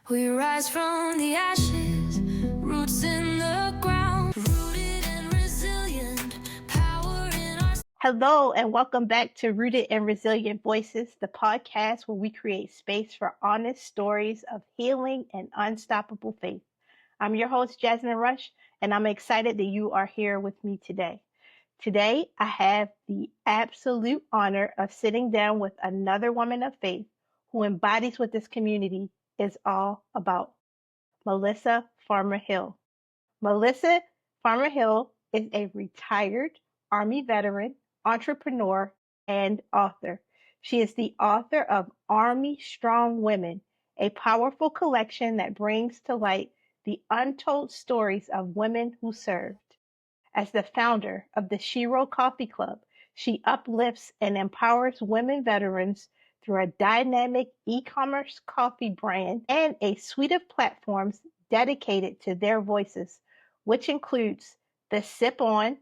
We rise from the ashes, roots in the ground, rooted and resilient, power in our... Hello, and welcome back to Rooted and Resilient Voices, the podcast where we create space for honest stories of healing and unstoppable faith. I'm your host, Jasmine Rush, and I'm excited that you are here with me today. Today, I have the absolute honor of sitting down with another woman of faith who embodies what this community is all about, Melissa Farmer Hill. Melissa Farmer Hill is a retired Army veteran, entrepreneur, and author. She is the author of Army Strong Women, a powerful collection that brings to light the untold stories of women who served. As the founder of the Shero Coffee Club, she uplifts and empowers women veterans through a dynamic e-commerce coffee brand and a suite of platforms dedicated to their voices, which includes the Sip On.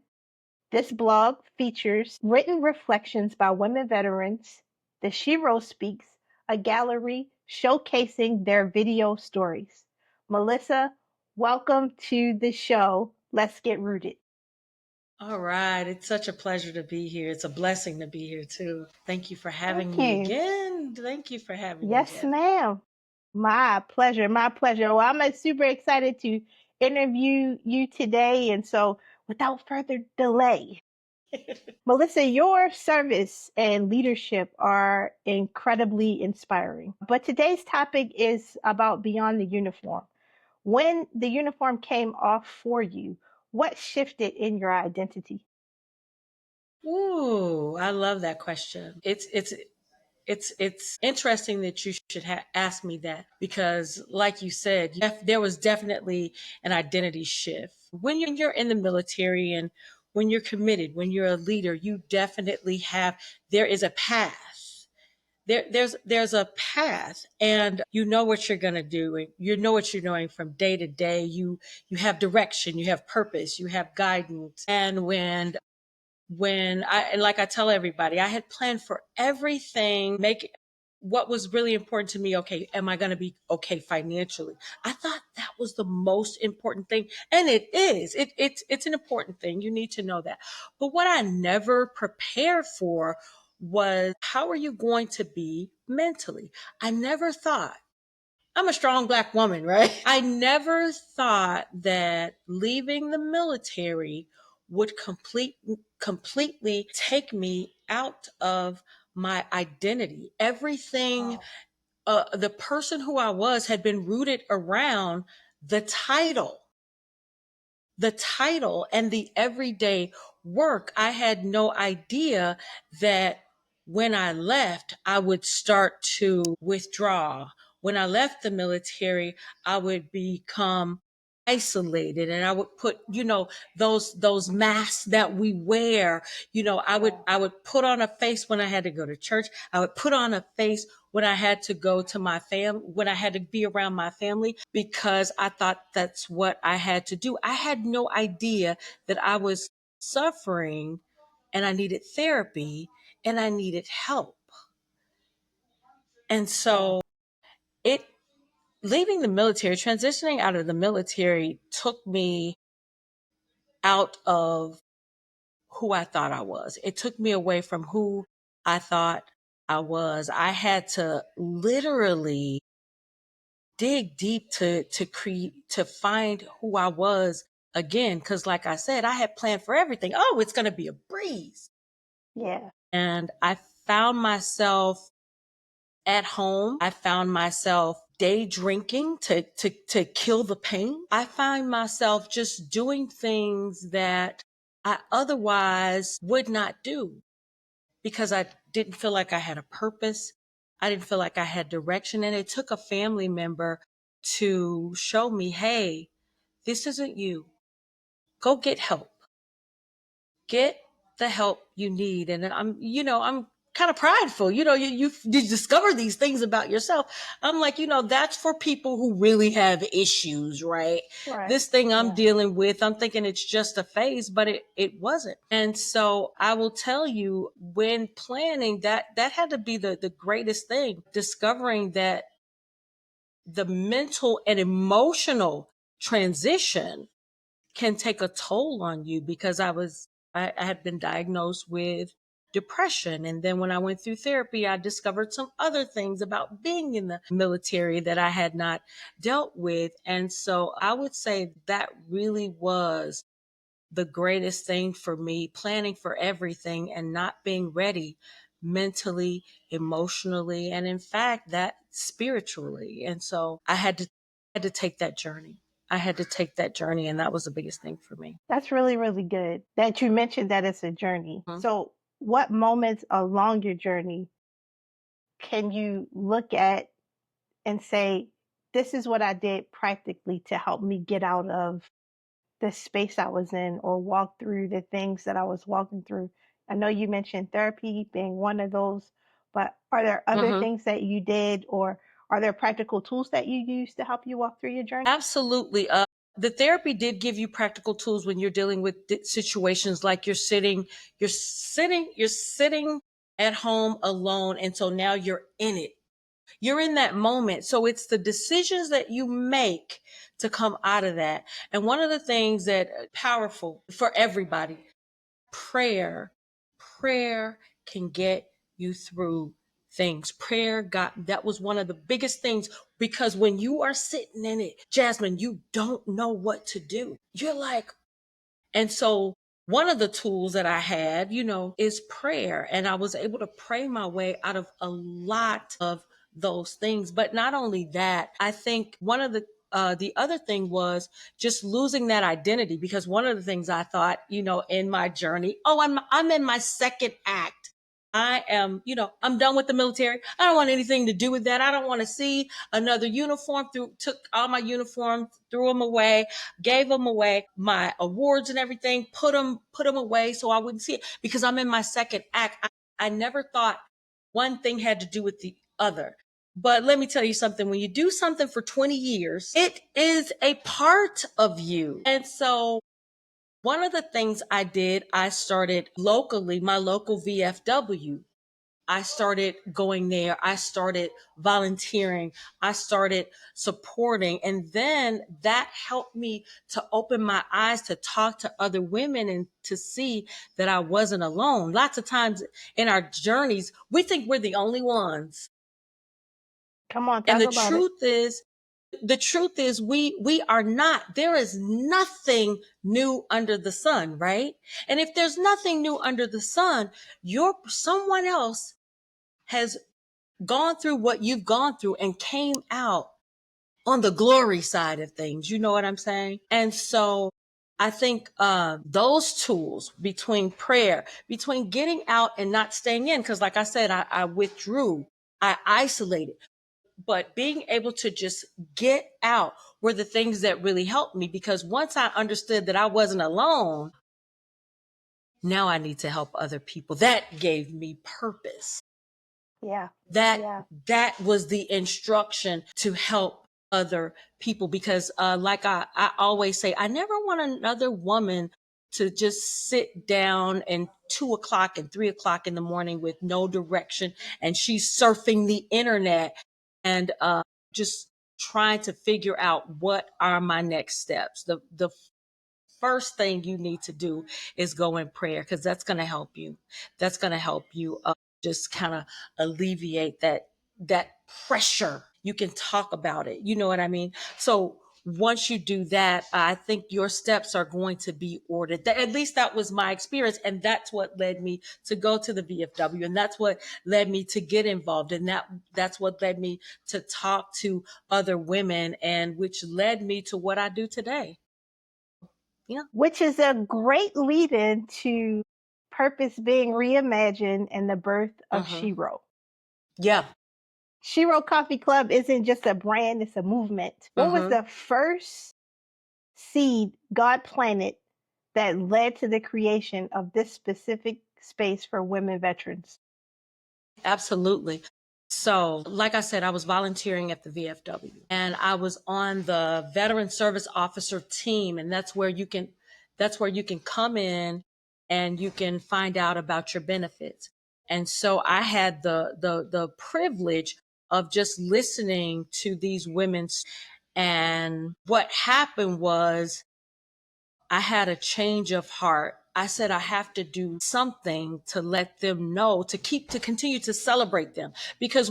This blog features written reflections by women veterans, the Shero Speaks, a gallery showcasing their video stories. Melissa, welcome to the show. Let's get rooted. All right. It's such a pleasure to be here. It's a blessing to be here too. Thank you for having Thank me you. again. Thank you for having me, Yes, Jasmine. ma'am. My pleasure. My pleasure. Well, I'm super excited to interview you today. And so, without further delay, Melissa, your service and leadership are incredibly inspiring. But today's topic is about beyond the uniform. When the uniform came off for you, what shifted in your identity? Ooh, I love that question. It's interesting that you should ask me that because, like you said, there was definitely an identity shift when you're in the military and when you're committed, when you're a leader. You definitely have there is a path. There's a path, and you know what you're going to do, and you know what you're doing from day to day. You have direction, you have purpose, you have guidance. And when I and like I tell everybody, I had planned for everything, make what was really important to me. Okay, am I going to be okay financially? I thought that was the most important thing, and it is. It's an important thing. You need to know that. But what I never prepared for was, how are you going to be mentally? I never thought, I'm a strong Black woman, right? I never thought that leaving the military would completely take me out of my identity. Everything, the person who I was had been rooted around the title, and the everyday work. I had no idea that when I left, I would start to withdraw. When I left the military, I would become isolated, and I would put, those masks that we wear. I would put on a face when I had to go to church. I would put on a face when I had to go to when I had to be around my family, because I thought that's what I had to do. I had no idea that I was suffering and I needed therapy and I needed help. And so it leaving the military, transitioning out of the military, took me out of who I thought I was. It took me away from who I thought I was. I had to literally dig deep to find who I was again. Cause like I said, I had planned for everything. Oh, it's gonna be a breeze. Yeah. And I found myself at home. I found myself day drinking to kill the pain. I find myself just doing things that I otherwise would not do because I didn't feel like I had a purpose. I didn't feel like I had direction. And it took a family member to show me, hey, this isn't you. Go get help. Get the help you need. And I'm kind of prideful. You discover these things about yourself. I'm like, that's for people who really have issues, right? Right. This thing I'm Yeah. dealing with, I'm thinking it's just a phase, but it wasn't. And so I will tell you, when planning that had to be the greatest thing, discovering that the mental and emotional transition can take a toll on you because I had been diagnosed with depression. And then when I went through therapy, I discovered some other things about being in the military that I had not dealt with. And so I would say that really was the greatest thing for me, planning for everything and not being ready mentally, emotionally, and in fact, that spiritually. And so I had to take that journey. I had to take that journey, and that was the biggest thing for me. That's really, really good that you mentioned that it's a journey. Mhm. So, what moments along your journey can you look at and say, this is what I did practically to help me get out of the space I was in or walk through the things that I was walking through? I know you mentioned therapy being one of those, but are there other Mhm. things that you did, or are there practical tools that you use to help you walk through your journey? Absolutely. The therapy did give you practical tools when you're dealing with situations like you're sitting at home alone, and so now you're in it. You're in that moment. So it's the decisions that you make to come out of that. And one of the things that powerful for everybody, prayer. Prayer can get you through things. Prayer got that was one of the biggest things because when you are sitting in it, Jasmine, you don't know what to do. You're like, and so one of the tools that I had, is prayer. And I was able to pray my way out of a lot of those things. But not only that, I think one of the other thing was just losing that identity, because one of the things I thought, in my journey, oh, I'm in my second act. I am, I'm done with the military. I don't want anything to do with that. I don't want to see another uniform. Took all my uniforms, threw them away, gave them away, my awards and everything, put them away so I wouldn't see it because I'm in my second act. I never thought one thing had to do with the other. But let me tell you something, when you do something for 20 years, it is a part of you. And so one of the things I did, I started locally, my local VFW. I started going there. I started volunteering. I started supporting. And then that helped me to open my eyes to talk to other women and to see that I wasn't alone. Lots of times in our journeys, we think we're the only ones. Come on, And talk about it. the truth is we are not. There is nothing new under the sun, right? And if there's nothing new under the sun, someone else has gone through what you've gone through and came out on the glory side of things. You know what I'm saying? And so I think those tools, between prayer, between getting out and not staying in, because like I said, I withdrew, I isolated, but being able to just get out were the things that really helped me, because once I understood that I wasn't alone, now I need to help other people. That gave me purpose. Yeah. that Yeah. that was the instruction to help other people, because like I always say, I never want another woman to just sit down and 2 o'clock and 3 o'clock in the morning with no direction, and she's surfing the internet and just trying to figure out what are my next steps. The first thing you need to do is go in prayer, because that's going to help you. That's going to help you just kind of alleviate that pressure. You can talk about it. You know what I mean? So once you do that, I think your steps are going to be ordered. At least that was my experience, and that's what led me to go to the VFW, and that's what led me to get involved, and that's what led me to talk to other women, and which led me to what I do today. Yeah. Which is a great lead in to purpose being reimagined and the birth of Mm-hmm. Shero. Yeah. Shero Coffee Club isn't just a brand, it's a movement. What was Mm-hmm. the first seed God planted that led to the creation of this specific space for women veterans? Absolutely. So, like I said, I was volunteering at the VFW, and I was on the Veteran Service Officer team, and that's where you can come in and you can find out about your benefits. And so I had the privilege of just listening to these women. And what happened was I had a change of heart. I said, I have to do something to let them know, to continue to celebrate them. Because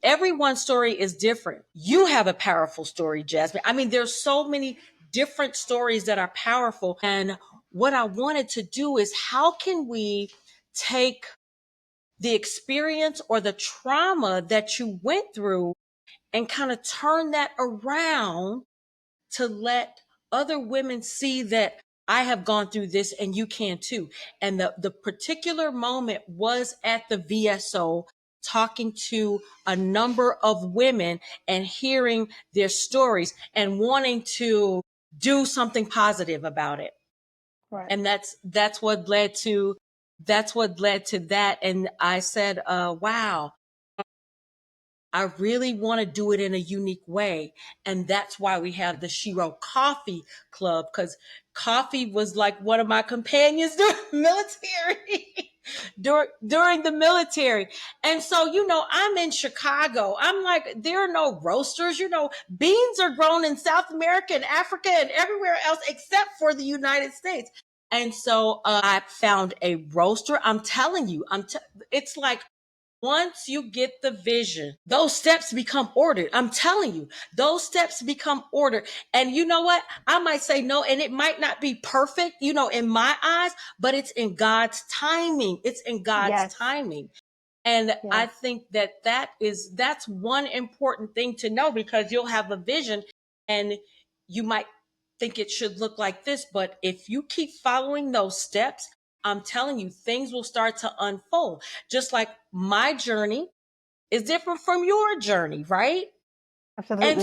everyone's story is different. You have a powerful story, Jasmine. I mean, there's so many different stories that are powerful. And what I wanted to do is, how can we take the experience or the trauma that you went through and kind of turn that around to let other women see that I have gone through this and you can too. And the particular moment was at the VSO, talking to a number of women and hearing their stories and wanting to do something positive about it. Right. And that's what led to that. And I said, wow, I really want to do it in a unique way. And that's why we have the Shero Coffee Club, because coffee was like one of my companions during the military. during the military. And so, I'm in Chicago. I'm like, there are no roasters. Beans are grown in South America and Africa and everywhere else except for the United States. And so I found a roaster. I'm telling you, it's like, once you get the vision, those steps become ordered. I'm telling you, those steps become ordered. And you know what? I might say no, and it might not be perfect, in my eyes, but it's in God's timing. It's in God's Yes. timing. And Yes. I think that's one important thing to know, because you'll have a vision and you might think it should look like this, but if you keep following those steps, I'm telling you, things will start to unfold. Just like my journey is different from your journey, right? Absolutely. And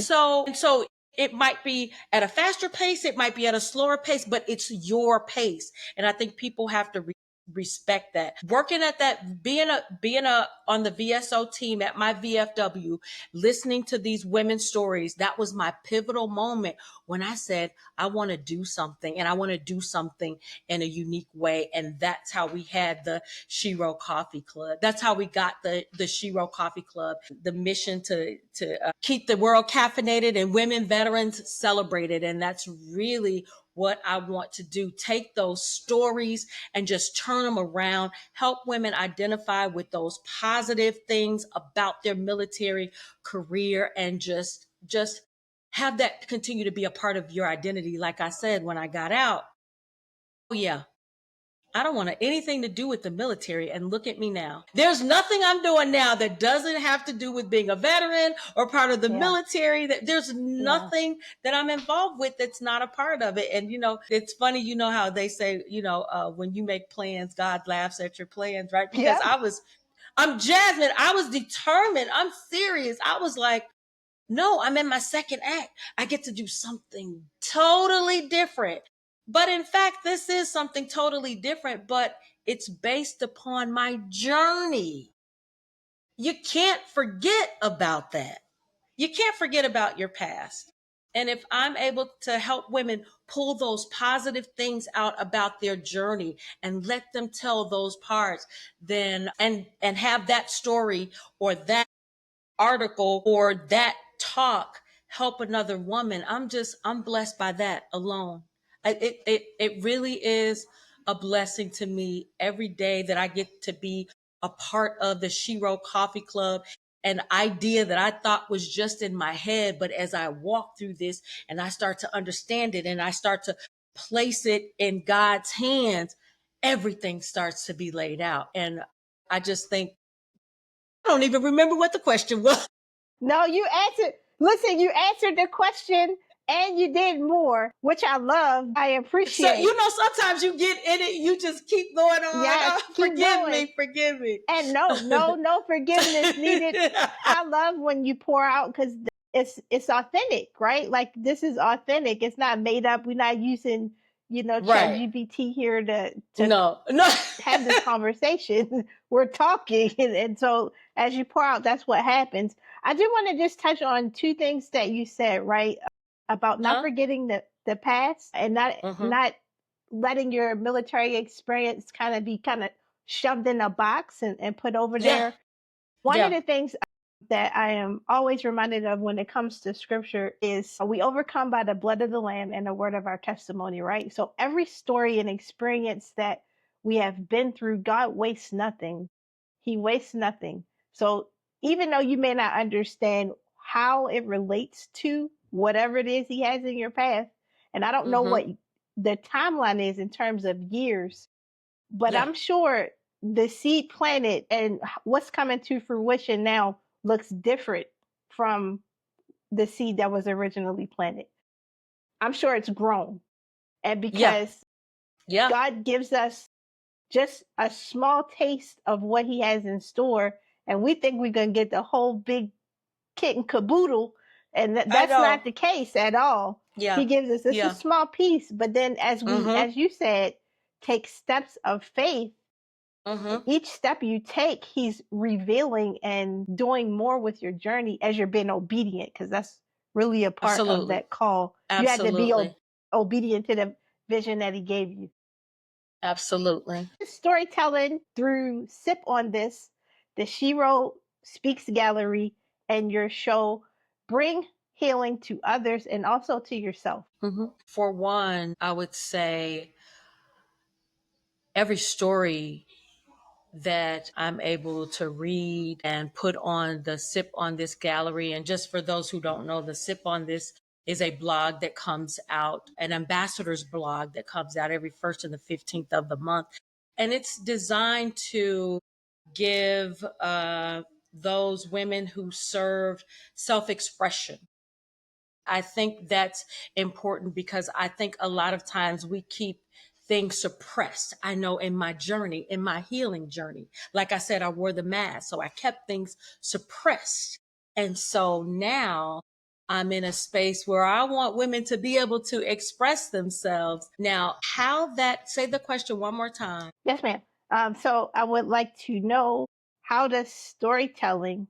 so it might be at a faster pace, it might be at a slower pace, but it's your pace. And I think people have to respect that. Working at that, being on the VSO team at my VFW, listening to these women's stories, that was my pivotal moment when I said, I want to do something, and I want to do something in a unique way. And that's how we had the Shero Coffee Club. That's how we got the Shero Coffee Club, the mission to keep the world caffeinated and women veterans celebrated. And that's really what I want to do. Take those stories and just turn them around, help women identify with those positive things about their military career, and just have that continue to be a part of your identity. Like I said, when I got out, oh yeah, I don't want anything to do with the military, and look at me now. There's nothing I'm doing now that doesn't have to do with being a veteran or part of the military. That there's nothing that I'm involved with that's not a part of it. And it's funny, how they say, when you make plans, God laughs at your plans, right? Because I'm Jasmine. I was determined. I'm serious. I was like, no, I'm in my second act. I get to do something totally different. But in fact, this is something totally different, but it's based upon my journey. You can't forget about that. You can't forget about your past. And if I'm able to help women pull those positive things out about their journey and let them tell those parts, then and have that story or that article or that talk help another woman, I'm blessed by that alone. It really is a blessing to me every day that I get to be a part of the Shero Coffee Club. An idea that I thought was just in my head, but as I walk through this and I start to understand it and I start to place it in God's hands, everything starts to be laid out. And I just think, I don't even remember what the question was. No, you answered. Listen, you answered the question and you did more, which I love. I appreciate. So, sometimes you get in it, you just keep going on. Yes, keep going. Forgive me. And no forgiveness needed. I love when you pour out, because it's authentic, right? Like, this is authentic. It's not made up. We're not using, Right. ChatGPT here to No. have this conversation. We're talking. And so as you pour out, that's what happens. I do want to just touch on two things that you said, right? About not forgetting the past, and not letting your military experience kind of be shoved in a box and put over there. One of the things that I am always reminded of when it comes to scripture is we overcome by the blood of the Lamb and the word of our testimony, right? So every story and experience that we have been through, God wastes nothing. He wastes nothing. So even though you may not understand how it relates to whatever it is He has in your path, and I don't know Mm-hmm. what the timeline is in terms of years, but Yeah. I'm sure the seed planted and what's coming to fruition now looks different from the seed that was originally planted. I'm sure it's grown. And Yeah. because Yeah. God gives us just a small taste of what He has in store, and we think we're going to get the whole big kit and caboodle, and I that's know. not the case at all. He Yeah. gives us this a Yeah. small piece, but then Mm-hmm. as you said, take steps of faith. Mm-hmm. Each step you take, He's revealing and doing more with your journey as you're being obedient, because that's really a part of Absolutely. that call. You had to be Absolutely. obedient to the vision that He gave you. Absolutely. Storytelling through Sip on This, the Shero Speaks Gallery, and your show bring healing to others and also to yourself. Mm-hmm. For one, I would say every story that I'm able to read and put on the Sip on This gallery. And just for those who don't know, the Sip on This is a blog that comes out, an ambassador's blog that comes out every first and the 15th of the month. And it's designed to give those women who serve self expression. I think that's important because I think a lot of times we keep things suppressed. I know in my journey, in my healing journey, like I said, I wore the mask. So I kept things suppressed. And so now I'm in a space where I want women to be able to express themselves. Now, how that, say the question one more time. Yes, ma'am. So I would like to know, how does storytelling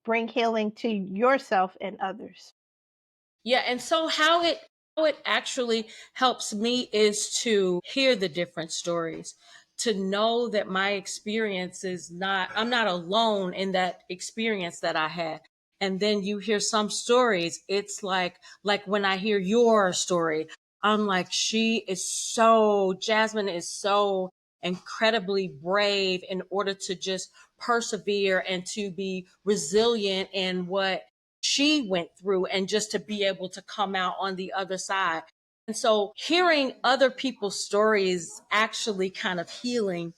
bring healing to yourself and others? Yeah, and so how it actually helps me is to hear the different stories, to know that my experience is not, I'm not alone in that experience that I had. And then you hear some stories, it's like when I hear your story, I'm like, Jasmine is so incredibly brave in order to just persevere and to be resilient in what she went through and just to be able to come out on the other side. And so hearing other people's stories actually kind of healing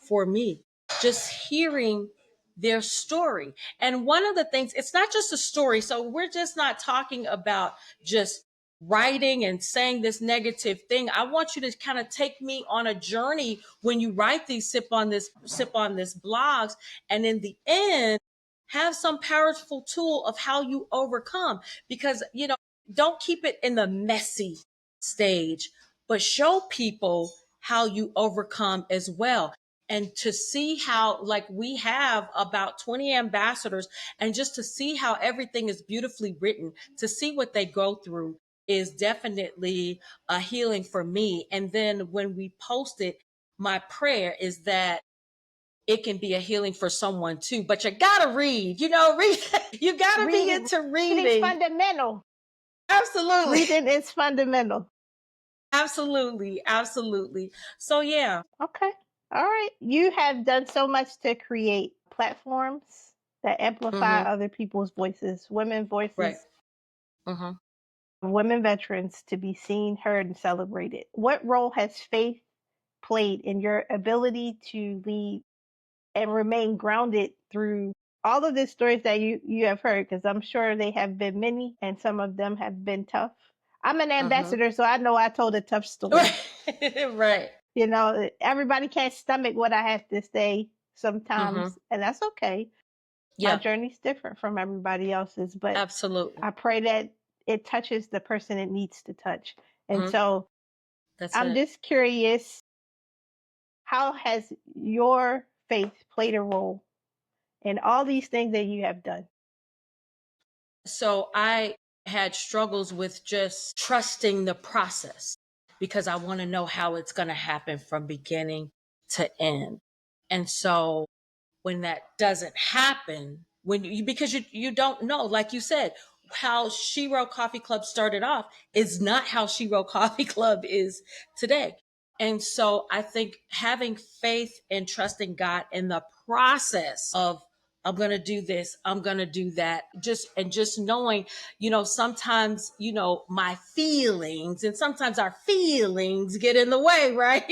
for me, just hearing their story. And one of the things, it's not just a story. So we're just not talking about just writing and saying this negative thing. I want you to kind of take me on a journey when you write these sip on this blogs. And in the end, have some powerful tool of how you overcome, because don't keep it in the messy stage, but show people how you overcome as well. And to see how, like, we have about 20 ambassadors, and just to see how everything is beautifully written, to see what they go through is definitely a healing for me. And then when we post it, my prayer is that it can be a healing for someone too. But you gotta read, read. You gotta be Reading, into reading is reading. fundamental. Absolutely. Reading is fundamental. Absolutely. Absolutely. So yeah. Okay. All right. You have done so much to create platforms that amplify Mm-hmm. other people's voices, women Right. voices, Mm-hmm. women veterans to be seen, heard, and celebrated. What role has faith played in your ability to lead and remain grounded through all of the stories that you have heard? Because I'm sure they have been many, and some of them have been tough. I'm an Mm-hmm. ambassador, so I know I told a tough story. Right. You know, everybody can't stomach what I have to say Mm-hmm. sometimes, and that's okay. My Yeah. journey's different from everybody else's, but Absolutely. I pray that it touches the person it needs to touch. And Mm-hmm. so That's I'm it. just curious, how has your faith played a role in all these things that you have done? So I had struggles with just trusting the process because I want to know how it's going to happen from beginning to end. And so when that doesn't happen, when you, because you don't know, like you said, how Shero Coffee Club started off is not how Shero Coffee Club is today. And so I think having faith and trusting God in the process of, I'm going to do this, I'm going to do that, just knowing, sometimes, my feelings, and sometimes our feelings get in the way, right?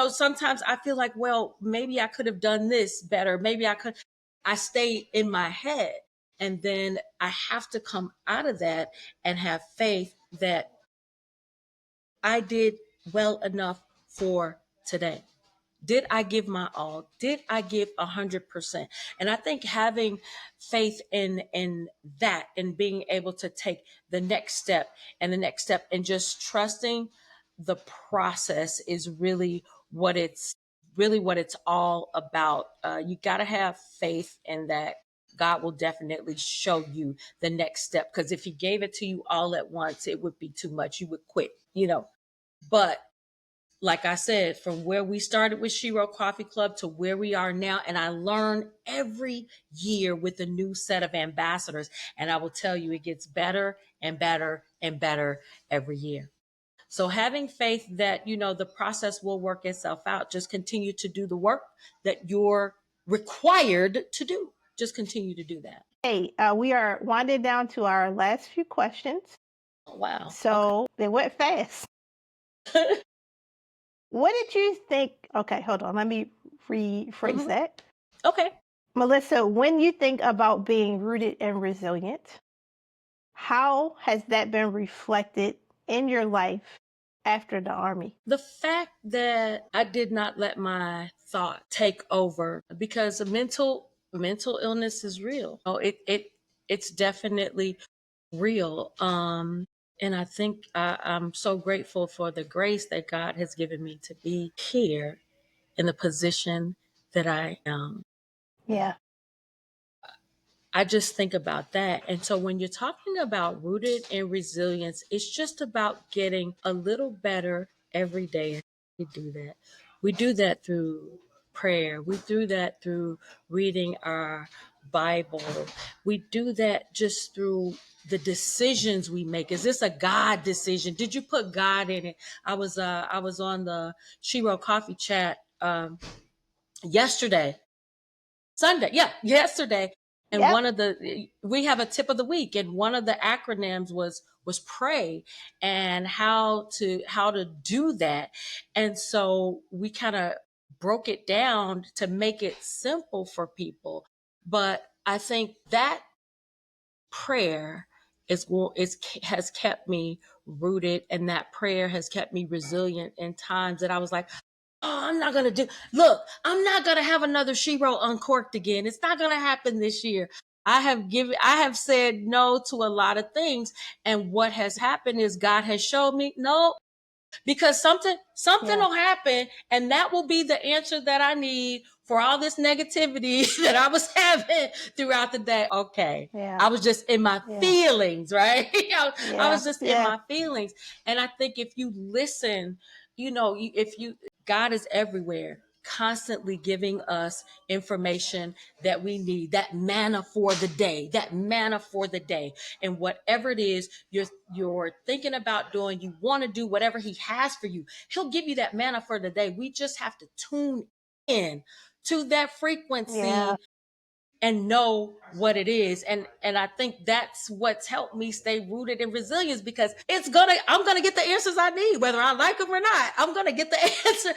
Sometimes I feel like, well, maybe I could have done this better. Maybe I stay in my head. And then I have to come out of that and have faith that I did well enough for today. Did I give my all? Did I give 100%? And I think having faith in that, and being able to take the next step and the next step, and just trusting the process is really what it's all about. You got to have faith in that God will definitely show you the next step. Because if He gave it to you all at once, it would be too much. You would quit. But like I said, from where we started with Shero Coffee Club to where we are now, and I learn every year with a new set of ambassadors. And I will tell you, it gets better and better and better every year. So having faith that, the process will work itself out. Just continue to do the work that you're required to do. Just continue to do that. Hey, we are winding down to our last few questions. Oh, wow. So they went fast. Okay. What did you think? Okay, hold on. Let me rephrase that. Okay. Melissa, when you think about being rooted and resilient, how has that been reflected in your life after the Army? The fact that I did not let my thought take over, because mental illness is real. Oh, it's definitely real. And I think I'm so grateful for the grace that God has given me to be here in the position that I am. Yeah. I just think about that. And so when you're talking about rooted in resilience, it's just about getting a little better every day. We do that. We do that through prayer. We do that through reading our Bible. We do that just through the decisions we make. Is this a God decision? Did you put God in it? I was on the Shero Coffee chat yesterday. Sunday, yeah, yesterday. And Yep. we have a tip of the week, and one of the acronyms was pray, and how to do that. And so we kind of broke it down to make it simple for people. But I think that prayer has kept me rooted, and that prayer has kept me resilient in times that I was like, oh, I'm not gonna have another Shero Uncorked again. It's not gonna happen this year. I have said no to a lot of things. And what has happened is God has showed me no, because something Yeah. will happen, and that will be the answer that I need for all this negativity that I was having throughout the day. Okay. Yeah. I was just in my Yeah. feelings, right? I Yeah. was just in Yeah. my feelings. And I think if you listen, if you God is everywhere, constantly giving us information that we need, that manna for the day, and whatever it is you're thinking about doing, you want to do whatever He has for you, He'll give you that manna for the day. We just have to tune in to that Yeah. frequency and know what it is. And I think that's what's helped me stay rooted in resilience, because I'm gonna get the answers I need, whether I like them or not. I'm gonna get the answer.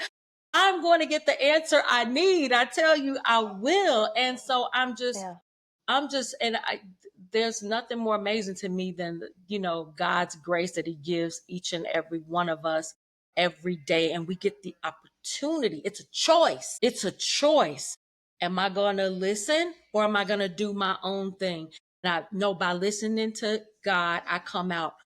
I'm going to get the answer I need. I tell you, I will. And so Yeah. there's nothing more amazing to me than, God's grace that He gives each and every one of us every day. And we get the opportunity. It's a choice. It's a choice. Am I going to listen, or am I going to do my own thing? And I know by listening to God, I come out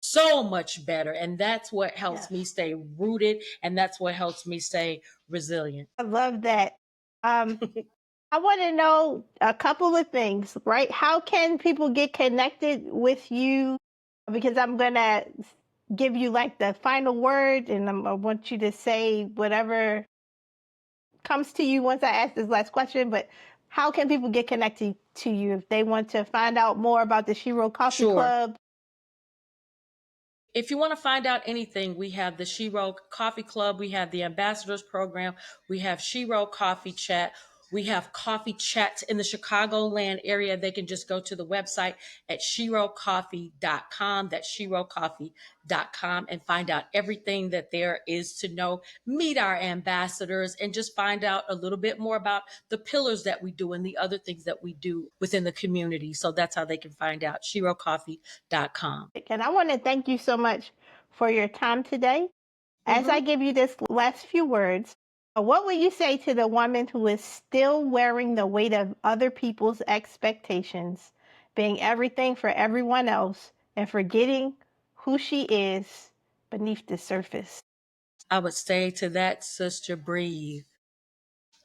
so much better. And that's what helps Yes. me stay rooted. And that's what helps me stay resilient. I love that. I want to know a couple of things, right? How can people get connected with you? Because I'm going to give you like the final word, and I want you to say whatever comes to you once I ask this last question. But how can people get connected to you if they want to find out more about the Shero Coffee Sure. Club? If you want to find out anything, we have the Shero Coffee Club, we have the Ambassadors Program, we have Shero Coffee Chat, we have coffee chats in the Chicagoland area. They can just go to the website at sherocoffee.com. That's sherocoffee.com and find out everything that there is to know. Meet our ambassadors and just find out a little bit more about the pillars that we do and the other things that we do within the community. So that's how they can find out. sherocoffee.com. And I want to thank you so much for your time today. As I give you this last few words, what would you say to the woman who is still wearing the weight of other people's expectations, being everything for everyone else, and forgetting who she is beneath the surface? I would say to that sister, breathe.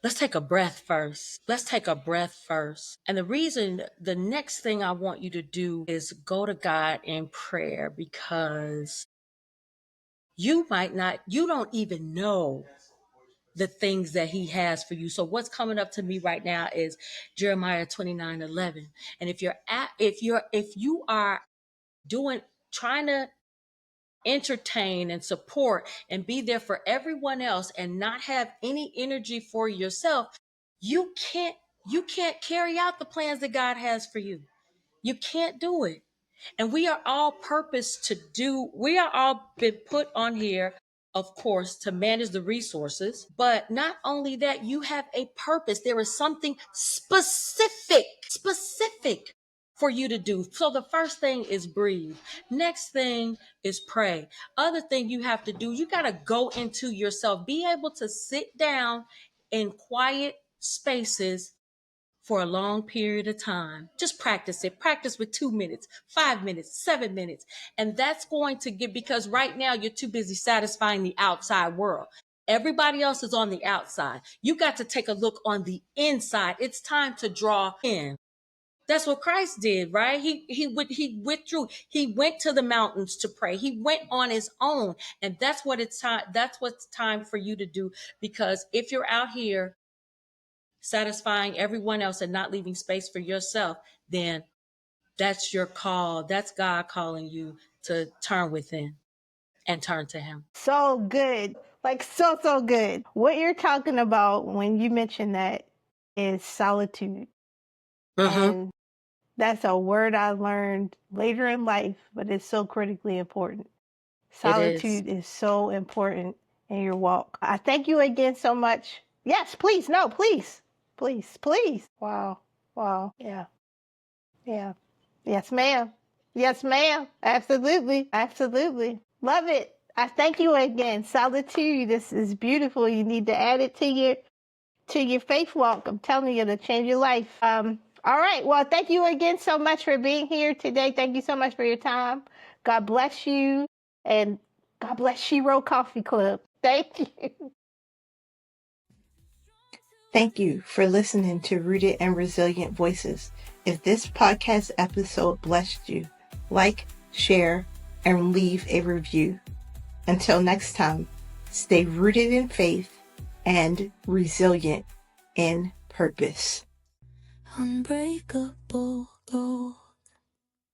Let's take a breath first. Let's take a breath first. And the next thing I want you to do is go to God in prayer, because you don't even know the things that he has for you. So what's coming up to me right now is Jeremiah 29:11. And if you are trying to entertain and support and be there for everyone else and not have any energy for yourself, you can't you can't carry out the plans that God has for you. You can't do it. And we are all we are all been put on here, of course, to manage the resources. But not only that, you have a purpose. There is something specific for you to do. So the first thing is breathe. Next thing is pray. Other thing you have to do, you got to go into yourself. Be able to sit down in quiet spaces for a long period of time. Just practice it. Practice with 2 minutes, 5 minutes, 7 minutes. And that's going to because right now you're too busy satisfying the outside world. Everybody else is on the outside. You got to take a look on the inside. It's time to draw in. That's what Christ did, right? He withdrew. He went to the mountains to pray. He went on his own. And that's what's time for you to do. Because if you're out here satisfying everyone else and not leaving space for yourself, then that's your call. That's God calling you to turn within and turn to him. So good. Like so good. What you're talking about when you mention that is solitude. And that's a word I learned later in life, but it's so critically important. Solitude is so important in your walk. I thank you again so much. Yes, please. No, please. Please. Wow. Yeah. Yes, ma'am. Yes, ma'am. Absolutely. Love it. I thank you again. Solitude. This is beautiful. You need to add it to your faith walk. I'm telling you, it'll change your life. All right. Well, thank you again so much for being here today. Thank you so much for your time. God bless you. And God bless Shero Coffee Club. Thank you. Thank you for listening to Rooted and Resilient Voices. If this podcast episode blessed you, like, share, and leave a review. Until next time, stay rooted in faith and resilient in purpose. Unbreakable,